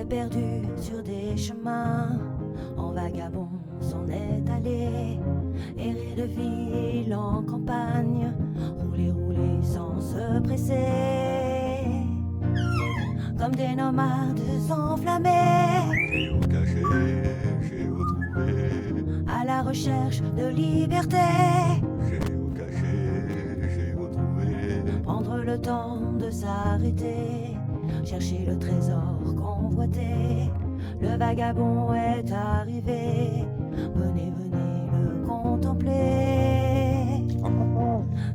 s'est perdu sur des chemins, en vagabond s'en est allé, errer de ville en campagne, rouler, rouler sans se presser, comme des nomades enflammés, Géocaché, à la recherche de liberté. j'ai retrouvé. Prendre le temps de s'arrêter, chercher le trésor convoité. Le vagabond est arrivé, venez, venez le contempler.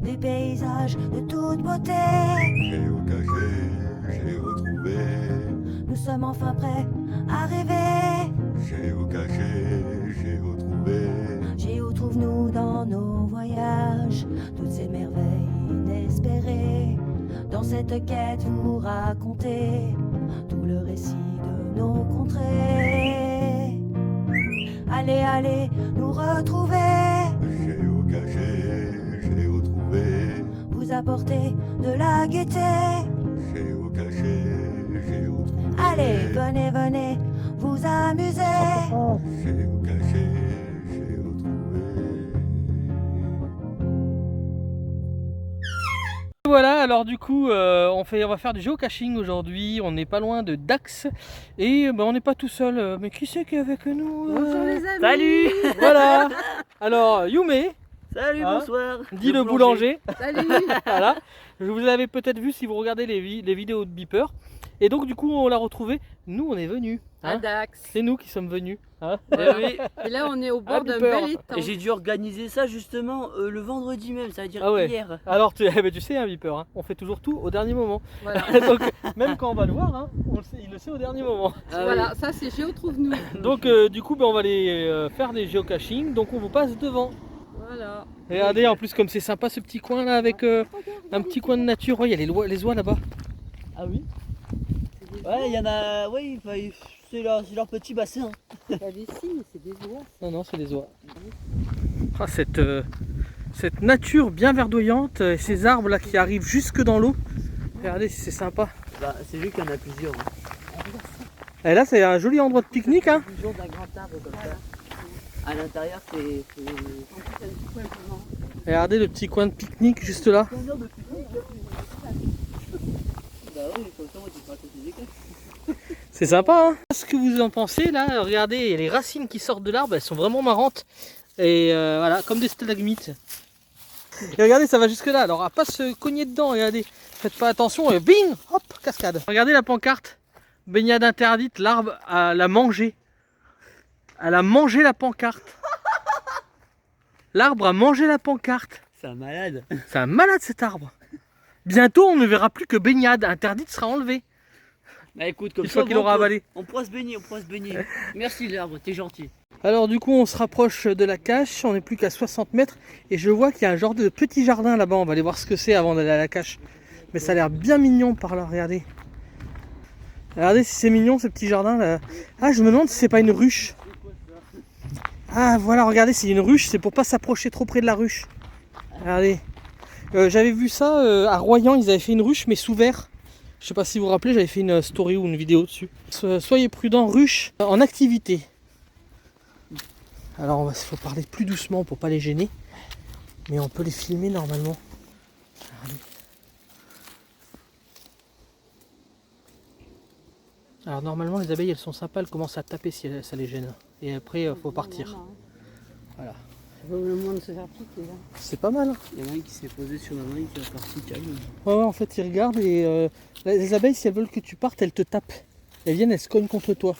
Des paysages de toute beauté, Géocaché, j'ai retrouvé. nous sommes enfin prêts à rêver. Géocaché, j'ai retrouvé. Géo trouve-nous dans nos voyages toutes ces merveilles inespérées. Dans cette quête vous racontez tout le récit de nos contrées. Allez, allez nous retrouver, Géocaché, j'ai retrouvé. vous apporter de la gaieté. Géocaché, j'ai retrouvé. Allez, venez, venez vous amuser. Géocaché, j'ai retrouvé. Voilà, alors du coup, on va faire du géocaching aujourd'hui. On n'est pas loin de Dax et on n'est pas tout seul. Mais qui c'est qui est avec nous Bonjour les amis. Salut. Voilà. Alors Yume, Salut, Hein bonsoir. dit le boulanger. Salut. Voilà. Vous l'avez peut-être vu si vous regardez les vidéos de Beeper. Et donc du coup, on l'a retrouvé. Nous, on est venus. À Dax. C'est nous qui sommes venus. Hein. Oui. Et là, on est au bord d'un Beeper. bel étang. Et j'ai dû organiser ça justement le vendredi même, ça veut dire Ah ouais. hier. Alors tu sais, hein, Beeper, hein, on fait toujours tout au dernier moment. Voilà. Donc même quand on va le voir, hein, il le sait au dernier moment. Ah Voilà, ça c'est Géo trouve-nous. Donc du coup on va aller faire des géocaching, donc on vous passe devant. Voilà. Regardez en plus comme c'est sympa ce petit coin là avec un petit coin de nature. Ouais, il y a les oies là-bas. Ah oui. Ouais, il y en a. Oui, c'est leur petit bassin. Il y a des signes, c'est des oies. Non, c'est les oies. Ah, cette nature bien verdoyante et ces arbres là qui arrivent jusque dans l'eau. Regardez si c'est sympa. Bah, c'est vu qu'il y en a plusieurs. Hein. Et là c'est un joli endroit de pique-nique. Hein. Plusieurs d'un grand arbre comme ça. À l'intérieur, c'est. En plus, il y a un petit coin devant. Regardez le petit coin de pique-nique juste là. Bah oui, comme ça, moi, tu peux raconter des cas. C'est sympa, hein. Ce que vous en pensez là, regardez, il y a les racines qui sortent de l'arbre, elles sont vraiment marrantes. Et voilà, comme des stalagmites. Et regardez, ça va jusque là, alors à pas se cogner dedans, regardez. Faites pas attention et bing, hop, cascade. Regardez la pancarte, baignade interdite, l'arbre l'a mangé. Elle a mangé la pancarte. L'arbre a mangé la pancarte. C'est un malade. C'est un malade cet arbre. Bientôt on ne verra plus que baignade interdite sera enlevée. Bah écoute, comme Une ça, fois qu'il aura avalé. on pourra se baigner, on pourra se baigner. Merci l'arbre, t'es gentil. Alors du coup on se rapproche de la cache, on n'est plus qu'à 60 mètres et je vois qu'il y a un genre de petit jardin là-bas, on va aller voir ce que c'est avant d'aller à la cache. Mais ça a l'air bien mignon par là, regardez. Regardez si c'est mignon ce petit jardin là. Ah, je me demande si c'est pas une ruche. Ah voilà, regardez, c'est une ruche, c'est pour pas s'approcher trop près de la ruche. Regardez. J'avais vu ça à Royan, ils avaient fait une ruche mais sous verre. Je sais pas si vous vous rappelez, j'avais fait une story ou une vidéo dessus. Soyez prudents, ruche en activité. Alors il faut parler plus doucement pour pas les gêner. Mais on peut les filmer normalement. Regardez. Alors normalement les abeilles elles sont sympas, elles commencent à taper si ça les gêne. Et après il faut partir. Voilà. Ça vaut le moins de se faire piquer là. C'est pas mal. Hein. Il y en a un qui s'est posé sur la main qui va partir calme. Ouais, en fait ils regardent et les abeilles si elles veulent que tu partes elles te tapent. Elles viennent, elles se cognent contre toi.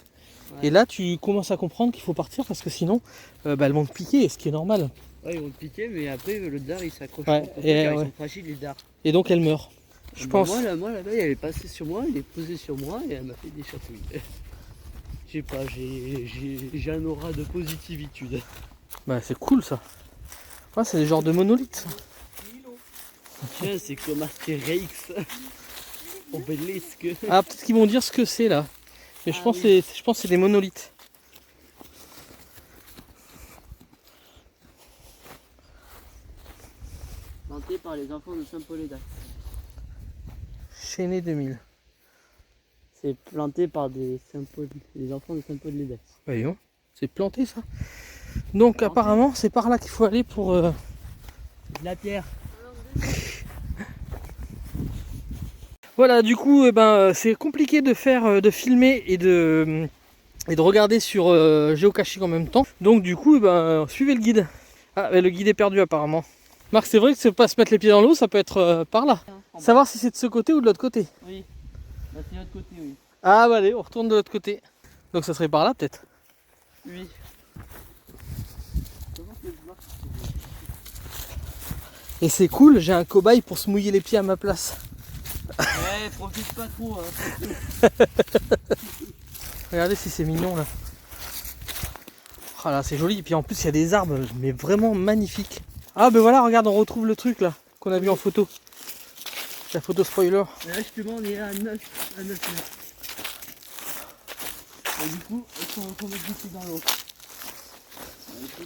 Ouais. Et là tu commences à comprendre qu'il faut partir parce que sinon elles vont te piquer, ce qui est normal. Ouais, ils vont te piquer, mais après le dard il s'accroche. Ouais, contre et car ouais. Ils sont fragiles les dards. Et donc elles meurent. Je Bah, pense. Moi l'abeille elle est passée sur moi, elle est posée sur moi et elle m'a fait des chatouilles. Je sais pas, j'ai un aura de positivitude. Bah c'est cool ça. Ouais, c'est des genres de monolithes. Ça. Tiens, c'est comme Astérix. Obélisque. Ah peut-être qu'ils vont dire ce que c'est là. Mais je pense que c'est des monolithes. Planté par les enfants de Saint-Paul-et-Dax. Chêné 2000. C'est planté par des enfants de Saint-Paul-les-Dax. Voyons, c'est planté ça. Donc apparemment c'est par là qu'il faut aller pour... De la pierre. Voilà, du coup c'est compliqué de filmer et de regarder sur géocaching en même temps. Donc du coup suivez le guide. Ah, le guide est perdu apparemment. Marc, c'est vrai que c'est pas se mettre les pieds dans l'eau, ça peut être par là. Savoir si c'est de ce côté ou de l'autre côté. Oui, bah, c'est de l'autre côté, oui. Ah bah allez, on retourne de l'autre côté. Donc ça serait par là peut-être. Oui. Et c'est cool, j'ai un cobaye pour se mouiller les pieds à ma place. Ouais, profite pas trop. Hein. Regardez si c'est mignon là. Ah là c'est joli, et puis en plus il y a des arbres, mais vraiment magnifiques. Ah ben voilà, regarde, on retrouve le truc là, qu'on a vu en photo. La photo spoiler. Et là justement on est à 9 mètres. Et du coup, est-ce qu'on va mettre des pieds dans l'eau?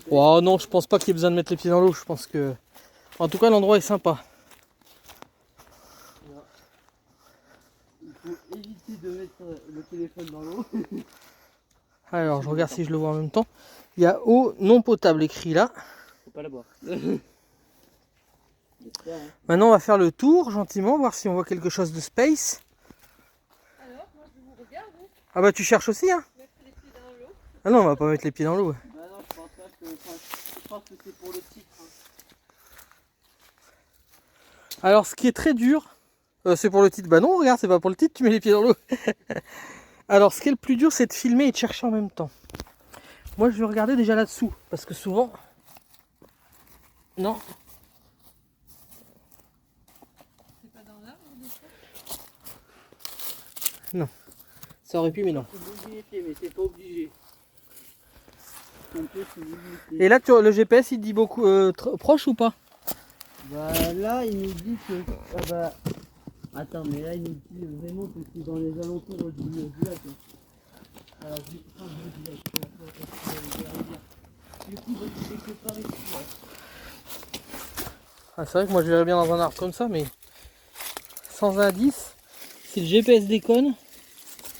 Oh non, je pense pas qu'il y ait besoin de mettre les pieds dans l'eau, je pense que... En tout cas l'endroit est sympa. Il faut éviter de mettre le téléphone dans l'eau. Alors je regarde si je le vois en même temps. Il y a eau non potable écrit là. Faut pas la boire. Maintenant on va faire le tour gentiment, voir si on voit quelque chose de space. Alors, moi je vous regarde, hein. Ah bah tu cherches aussi hein? Mettre les pieds dans l'eau. Ah non, on va pas mettre les pieds dans l'eau. Bah non, je pense pas que. Je pense que c'est pour le titre. Hein. Alors ce qui est très dur, c'est pour le titre. Bah non, regarde, c'est pas pour le titre, tu mets les pieds dans l'eau. Alors ce qui est le plus dur, c'est de filmer et de chercher en même temps. Moi je vais regarder déjà là-dessous, parce que souvent... Non. C'est pas dans l'arbre des fois? Non. Ça aurait pu, mais non. C'est bouger les pieds, mais c'est pas obligé. On peut se bouger les pieds. Et là, le GPS, il dit beaucoup proche ou pas? Bah là, il nous dit que. Ah bah. Attends, mais là, il nous dit vraiment que c'est dans les alentours du lac. Alors, du coup, c'est quelque part ici. Ah, c'est vrai que moi je verrais bien dans un arbre comme ça, mais sans indice, si le GPS déconne,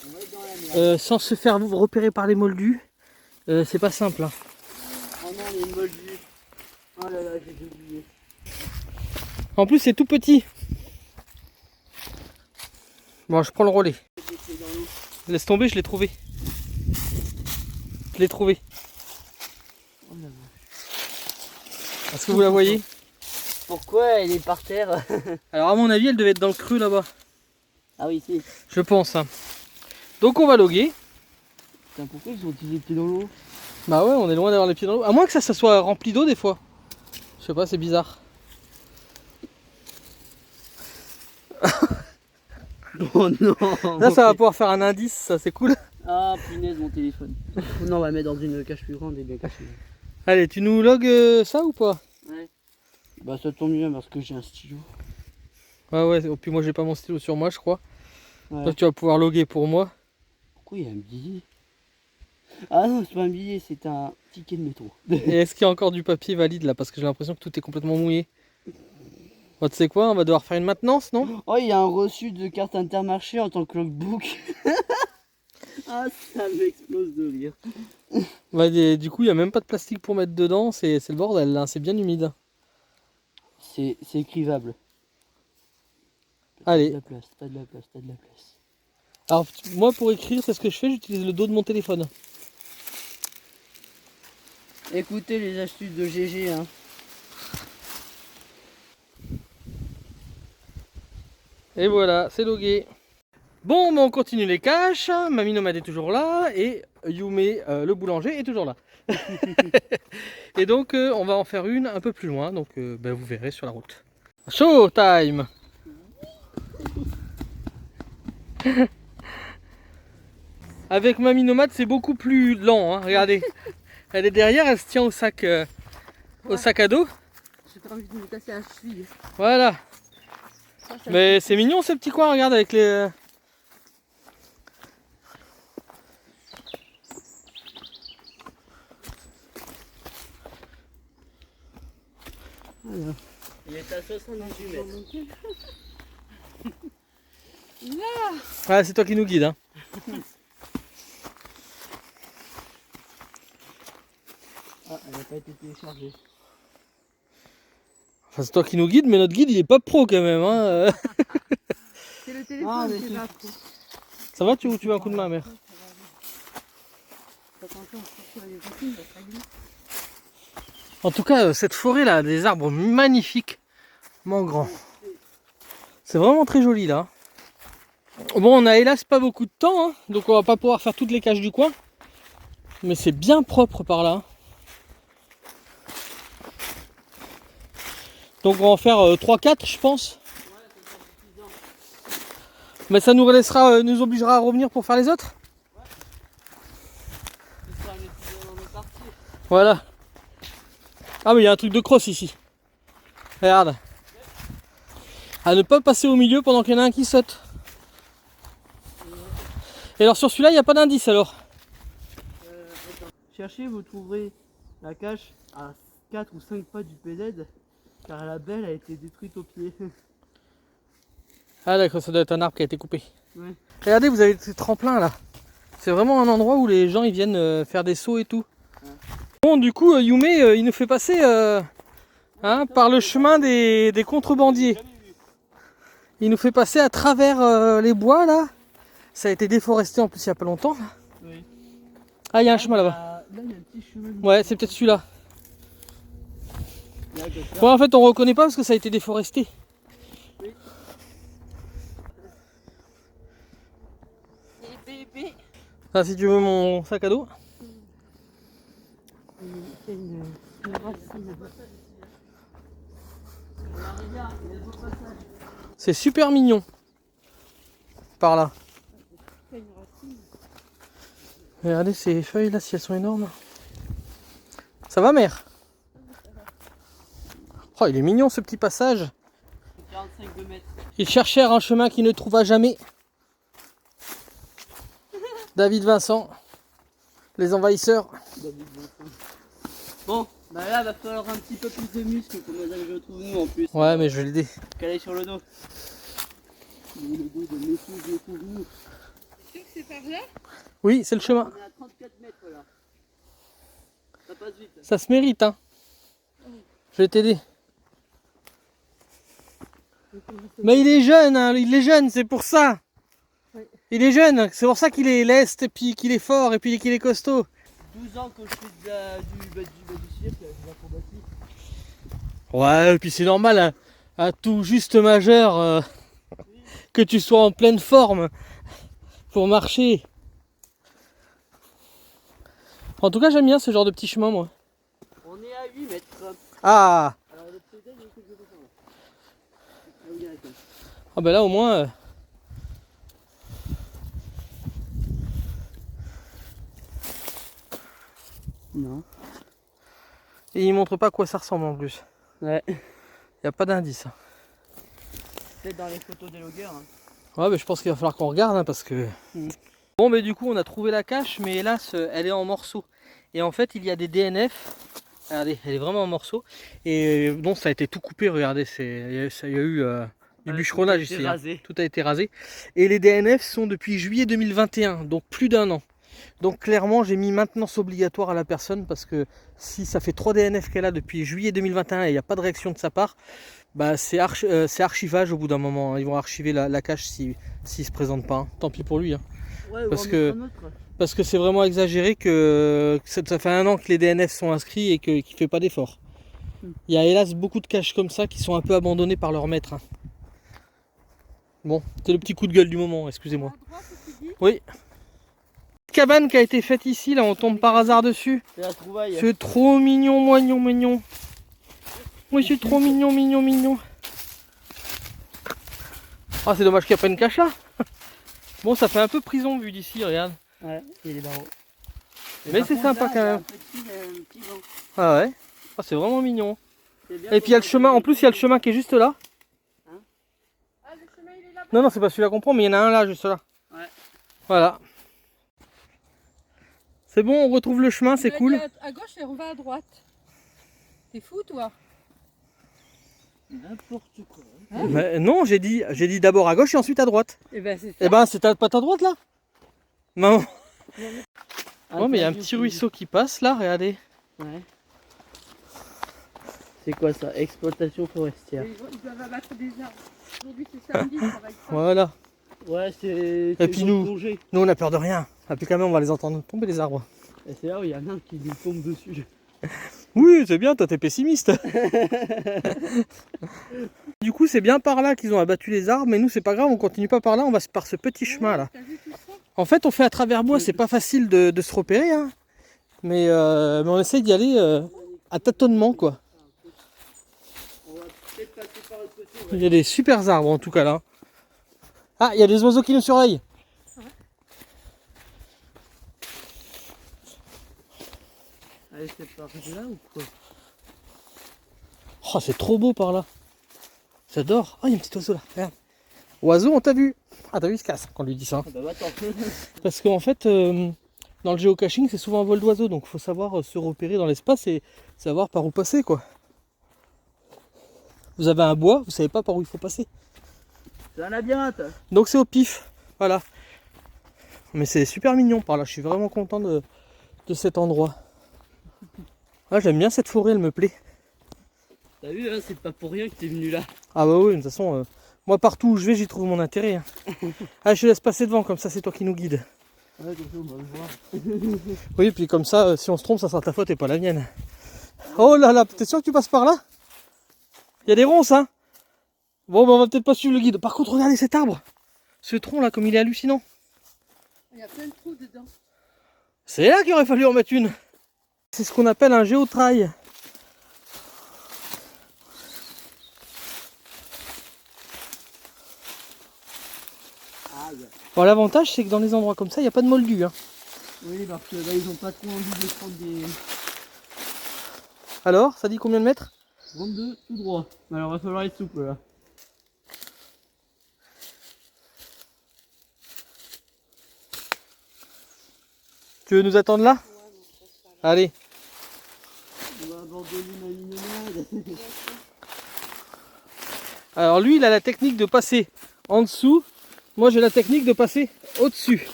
On va être dans la mer. sans se faire repérer par les moldus, c'est pas simple. Hein. Oh non, les moldus. Oh là là, j'ai oublié. En plus, c'est tout petit. Bon, je prends le relais. Laisse tomber, je l'ai trouvé. Je l'ai trouvé. Oh là là. Est-ce que vous la voyez? Pourquoi elle est par terre? Alors à mon avis, elle devait être dans le creux là-bas. Ah oui, si. Je pense. Hein. Donc on va loguer. Putain, pourquoi ils ont utilisé les pieds dans l'eau? Bah ouais, on est loin d'avoir les pieds dans l'eau. À moins que ça soit rempli d'eau des fois. Je sais pas, c'est bizarre. Oh non. Là, ça va pouvoir faire un indice, ça c'est cool. Ah punaise, mon téléphone. Non, on va mettre dans une cache plus grande et bien cachée. Allez, tu nous logs ça ou pas? Ouais. Bah ça tombe bien parce que j'ai un stylo. Ouais, et puis moi j'ai pas mon stylo sur moi, je crois. Ouais. Donc tu vas pouvoir loguer pour moi. Pourquoi il y a un billet? Ah non, c'est pas un billet, c'est un ticket de métro. Et est-ce qu'il y a encore du papier valide là? Parce que j'ai l'impression que tout est complètement mouillé. Bon, tu sais quoi, on va devoir faire une maintenance, non? Oh, il y a un reçu de carte Intermarché en tant que logbook. Ah, ça m'explose de rire. Bah, du coup, il n'y a même pas de plastique pour mettre dedans, c'est le bordel, là. C'est bien humide. C'est écrivable. Allez. T'as de la place, t'as de la place, t'as de la place. Alors, moi, pour écrire, c'est ce que je fais, j'utilise le dos de mon téléphone. Écoutez les astuces de GG, hein. Et voilà, c'est logué. Bon, on continue les caches. Mamie Nomade est toujours là et Yume, le boulanger, est toujours là. Et donc, on va en faire une un peu plus loin. Donc, vous verrez sur la route. Showtime! Avec Mamie Nomade, c'est beaucoup plus lent. Hein, regardez. Elle est derrière, elle se tient au sac à dos. J'ai pas envie de me casser la cheville. Voilà. Ça, Mais c'est mignon ces petits coins, regarde avec les... Voilà. Il est à 78 mètres. Ouais, c'est toi qui nous guide. Hein. Ah, elle n'a pas été téléchargée. Enfin, c'est toi qui nous guide, mais notre guide il est pas pro quand même. Hein. C'est le Ah, téléphone mais qui est c'est- pas pro. Ça va, tu veux un coup de main, mère? Fais attention, surtout les racines, ça sera glisse. En tout cas, cette forêt là, a des arbres magnifiquement grands. C'est vraiment très joli là. Bon, on a hélas pas beaucoup de temps, hein, donc on va pas pouvoir faire toutes les caches du coin. Mais c'est bien propre par là. Donc on va en faire 3-4 je pense. Mais ça nous laissera, nous obligera à revenir pour faire les autres. Ce sera un épisode en deux parties. Voilà. Ah mais il y a un truc de crosse ici. Regarde. À ne pas passer au milieu pendant qu'il y en a un qui saute. Et alors sur celui-là, il n'y a pas d'indice alors. Cherchez, vous trouverez la cache à 4 ou 5 pas du PZ, car la belle a été détruite au pied. Ah d'accord, ça doit être un arbre qui a été coupé. Ouais. Regardez, vous avez ce tremplin là. C'est vraiment un endroit où les gens ils viennent faire des sauts et tout. Ouais. Bon, du coup, Yume, il nous fait passer par le chemin des contrebandiers. Il nous fait passer à travers les bois là. Ça a été déforesté en plus il n'y a pas longtemps. Oui. Ah, il y a un chemin là-bas. Là, il y a un petit chemin. Ouais, c'est peut-être celui-là. Là, comme ça. Bon, en fait, on reconnaît pas parce que ça a été déforesté. Et bébé. Ah, si tu veux mon sac à dos. C'est une racine. C'est super mignon. Par là. C'est une racine. Regardez ces feuilles là, si elles sont énormes. Ça va, mère? Oh, il est mignon ce petit passage. 45 de mètres. Il cherchait un chemin qu'il ne trouva jamais. David Vincent, les envahisseurs. Bon, bah là, va falloir un petit peu plus de muscles pour nous arriver au trou nous en plus. Ouais, mais je vais l'aider. Caler sur le dos. Le dos de monsieur de trou nous. Tu sais que c'est par là? Oui, c'est le chemin. On est à 34 mètres là. Ça passe vite. Ça se mérite, hein. Je vais t'aider. Mais il est jeune, hein, il est jeune, c'est pour ça. Ouais. Il est jeune, c'est pour ça qu'il est leste, et puis qu'il est fort, et puis qu'il est costaud. 12 ans que je fais du cirque, de l'acrobatie. Ouais, et puis c'est normal, hein, à tout juste majeur, que tu sois en pleine forme pour marcher. En tout cas, j'aime bien ce genre de petit chemin, moi. On est à 8 mètres. Ah, Alors le PZ, il y a quelque chose là. Ah oui, d'accord. ah ben là au moins... Non. Et il montre pas à quoi ça ressemble en plus. Ouais. Il n'y a pas d'indice. Peut-être dans les photos des loggers. Hein. Ouais, mais je pense qu'il va falloir qu'on regarde hein, parce que... Bon, mais du coup, on a trouvé la cache, mais hélas, elle est en morceaux. Et en fait, il y a des DNF. Regardez, elle est vraiment en morceaux. Et donc, ça a été tout coupé, regardez. Il y a eu du bûcheronnage ici. Hein. Tout a été rasé. Et les DNF sont depuis juillet 2021, donc plus d'un an. Donc clairement, j'ai mis maintenance obligatoire à la personne parce que si ça fait 3 DNF qu'elle a depuis juillet 2021 et il n'y a pas de réaction de sa part, bah c'est archivage au bout d'un moment. Hein. Ils vont archiver la cache s'il ne se présente pas. Hein. Tant pis pour lui. Hein. Ouais, Parce que c'est vraiment exagéré que ça fait un an que les DNF sont inscrits et qu'il ne fait pas d'effort. Il y a hélas beaucoup de caches comme ça qui sont un peu abandonnées par leur maître. Hein. Bon, c'est le petit coup de gueule du moment, excusez-moi. Oui. Cabane qui a été faite ici, là on tombe par hasard dessus. C'est la trouvaille. C'est trop mignon, mignon. Oui, c'est trop mignon. Ah, c'est dommage qu'il n'y a pas une cache là. Bon, ça fait un peu prison vu d'ici, regarde. Ouais, il y a les barreaux. Mais c'est sympa quand même. Un petit banc. Ah ouais. Ah, c'est vraiment mignon. C'est bien Et puis il y a le chemin, en plus il y a le chemin qui est juste là. Ah, le chemin il est là-bas. Non, c'est pas celui-là qu'on prend, mais il y en a un là, juste là. Ouais. Voilà. C'est bon, on retrouve le chemin, c'est cool. À gauche et on va à droite. T'es fou toi? N'importe quoi. Mais non, j'ai dit d'abord à gauche et ensuite à droite. Eh ben c'est ça. Eh ben, c'est pas à droite là? Maman. Ah, Oh mais il y a un t'as petit vu, ruisseau qui passe là, regardez. Ouais. C'est quoi ça? Exploitation forestière. Ils doivent abattre des arbres. Aujourd'hui c'est samedi, ça va être ça. Voilà. Ouais, c'est. Et puis nous on a peur de rien. Ah, puis quand même on va les entendre tomber les arbres. Et c'est là où il y en a un qui nous tombe dessus. Oui, c'est bien, toi t'es pessimiste. Du coup, c'est bien par là qu'ils ont abattu les arbres, mais nous c'est pas grave, on continue pas par là, on va par ce petit chemin là. T'as vu tout ça? En fait, on fait à travers bois, c'est pas facile de se repérer, hein. Mais on essaye d'y aller à tâtonnement quoi. On va peut-être passer par l'autre côté. Il y a des super arbres en tout cas là. Ah, il y a des oiseaux qui nous surveillent. Allez, c'est par là ou quoi? Oh, c'est trop beau par là. J'adore. Oh, il y a un petit oiseau là. Regarde. Oiseau, on t'a vu. Ah, t'as vu, il se casse quand on lui dit ça. Ah bah attends. Parce qu'en fait, dans le géocaching, c'est souvent un vol d'oiseaux. Donc il faut savoir se repérer dans l'espace et savoir par où passer quoi. Vous avez un bois, vous savez pas par où il faut passer. C'est un labyrinthe. Donc c'est au pif. Voilà. Mais c'est super mignon par là. Je suis vraiment content de cet endroit. Ah, j'aime bien cette forêt, elle me plaît. T'as vu, hein, c'est pas pour rien que t'es venu là. Ah bah oui, de toute façon, moi partout où je vais, j'y trouve mon intérêt. Hein. Ah, je te laisse passer devant, comme ça c'est toi qui nous guide. Ouais, comme ça on va le voir. Oui, puis comme ça, si on se trompe, ça sera ta faute et pas la mienne. Oh là là, t'es sûr que tu passes par là? Il y a des ronces, hein? Bon, bah on va peut-être pas suivre le guide. Par contre, regardez cet arbre. Ce tronc là, comme il est hallucinant. Il y a plein de trous dedans. C'est là qu'il aurait fallu en mettre une. C'est ce qu'on appelle un géotrail. Ah, ouais. Bon, l'avantage, c'est que dans les endroits comme ça, il n'y a pas de moldu. Hein. Oui, parce que là ils ont pas trop envie de prendre des. Alors, ça dit combien de mètres? 22 tout droit. Alors il va falloir être souple là. Tu veux nous attendre là? Allez. On va abandonner ma mignonnade. Alors lui, il a la technique de passer en dessous. Moi, j'ai la technique de passer au-dessus.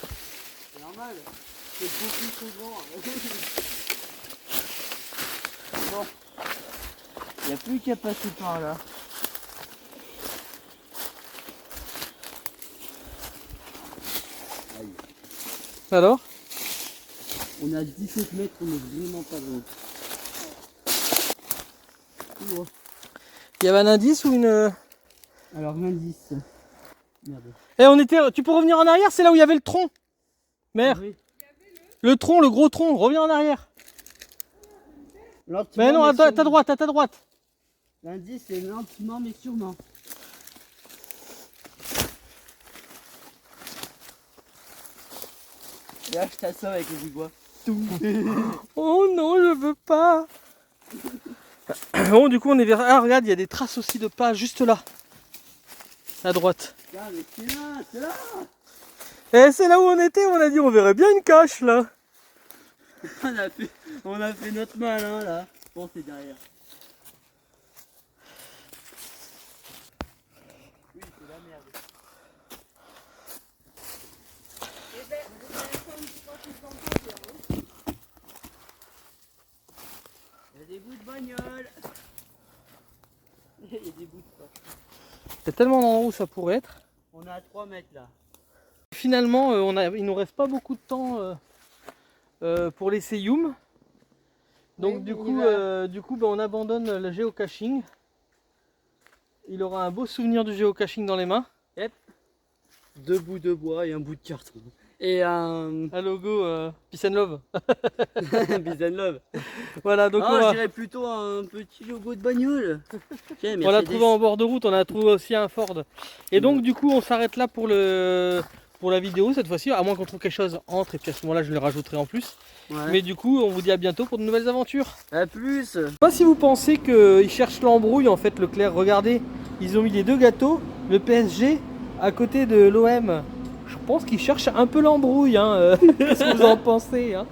C'est normal. C'est beaucoup trop grand. Bon. Il n'y a plus qu'à passer par là. Alors? On a 17 mètres, on est vraiment pas loin. Tout droit. Il y avait un indice ou une... Alors 20. Merde. Eh, on était... Tu peux revenir en arrière? C'est là où il y avait le tronc. Mère, Ah oui. le tronc, le gros tronc. Reviens en arrière. Lentement, Mais non, à ta sûrement. droite, à ta droite. L'indice c'est lentement mais sûrement. Là je t'assomme avec les bois. Oh non, je veux pas. Bon, du coup, on est vers... Ah, regarde, il y a des traces aussi de pas juste là. À droite. Ah mais c'est là, c'est là. Eh, c'est là où on était, on a dit on verrait bien une cache là. On a fait notre malin là. Bon c'est derrière. Oui c'est la merde. Il y a des bouts de bagnole. Il y a des bouts de porte. Il y a tellement d'endroits où ça pourrait être. On est à 3 mètres là. Finalement, il nous reste pas beaucoup de temps pour laisser Youm. Donc Oui, du il coup, on abandonne le géocaching. Il aura un beau souvenir du géocaching dans les mains. Yep. 2 bouts de bois et un bout de carton. Et un Un logo Peace and Love. Peace and Love. Voilà, donc Ah, je dirais plutôt un petit logo de bagnole. Tiens, on l'a Mercedes. trouvé en bord de route, on a trouvé aussi un Ford. Et donc du coup, on s'arrête là pour la vidéo cette fois-ci, à moins qu'on trouve quelque chose entre, et puis à ce moment-là, je le rajouterai en plus. Ouais. Mais du coup, on vous dit à bientôt pour de nouvelles aventures. À plus. Je sais pas si vous pensez qu'ils cherchent l'embrouille en fait, Leclerc. Regardez, ils ont mis les deux gâteaux, le PSG à côté de l'OM. Je pense qu'ils cherchent un peu l'embrouille. Hein. Qu'est-ce que vous en pensez hein?